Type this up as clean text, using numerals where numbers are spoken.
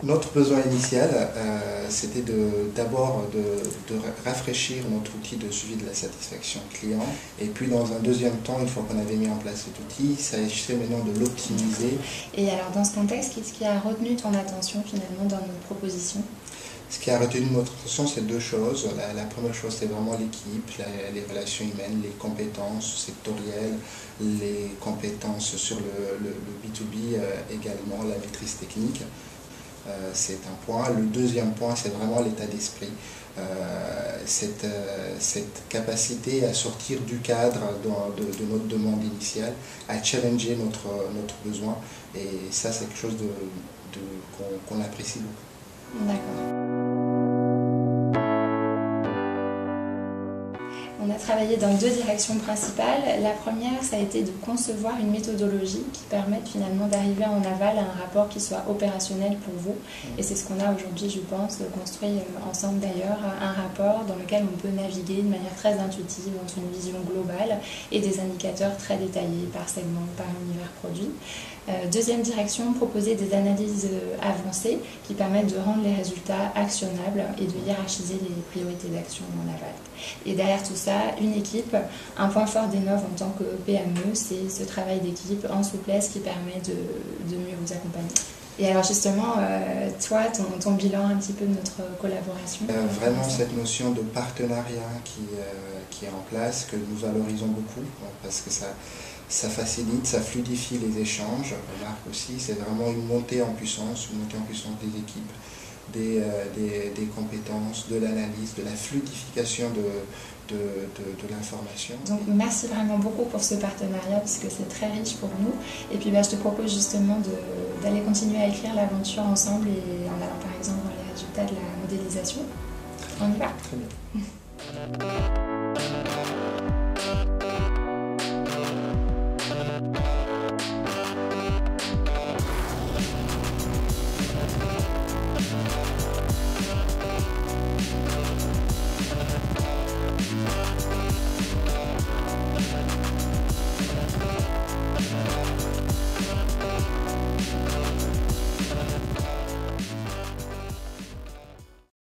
Notre besoin initial, c'était d'abord de rafraîchir notre outil de suivi de la satisfaction client. Et puis dans un deuxième temps, une fois qu'on avait mis en place cet outil, ça s'agissait maintenant de l'optimiser. Et alors dans ce contexte, qu'est-ce qui a retenu ton attention finalement dans notre proposition? Ce qui a retenu notre attention, c'est deux choses. La première chose, c'est vraiment l'équipe, les relations humaines, les compétences sectorielles, les compétences sur le B2B également, la maîtrise technique. C'est un point. Le deuxième point, c'est vraiment l'état d'esprit. Cette capacité à sortir du cadre de notre demande initiale, à challenger notre besoin. Et ça, c'est quelque chose qu'on apprécie beaucoup. D'accord. On a travaillé dans deux directions principales. La première, ça a été de concevoir une méthodologie qui permette finalement d'arriver en aval à un rapport qui soit opérationnel pour vous. Et c'est ce qu'on a aujourd'hui, je pense, construit ensemble d'ailleurs, un rapport dans lequel on peut naviguer de manière très intuitive entre une vision globale et des indicateurs très détaillés par segment, par univers produit. Deuxième direction, proposer des analyses avancées qui permettent de rendre les résultats actionnables et de hiérarchiser les priorités d'action en aval. Et derrière tout ça, une équipe. Un point fort d'Enov en tant que PME, c'est ce travail d'équipe en souplesse qui permet de mieux vous accompagner. Et alors justement, toi, ton bilan un petit peu de notre collaboration? Vraiment cette notion de partenariat qui est en place, que nous valorisons beaucoup, parce que ça facilite, ça fluidifie les échanges. On remarque aussi, c'est vraiment une montée en puissance des équipes, des compétences, de l'analyse, de la fluidification de l'information. Donc merci vraiment beaucoup pour ce partenariat parce que c'est très riche pour nous. Et puis je te propose justement d'aller continuer à écrire l'aventure ensemble et en allant par exemple voir les résultats de la modélisation. On y va. Très bien.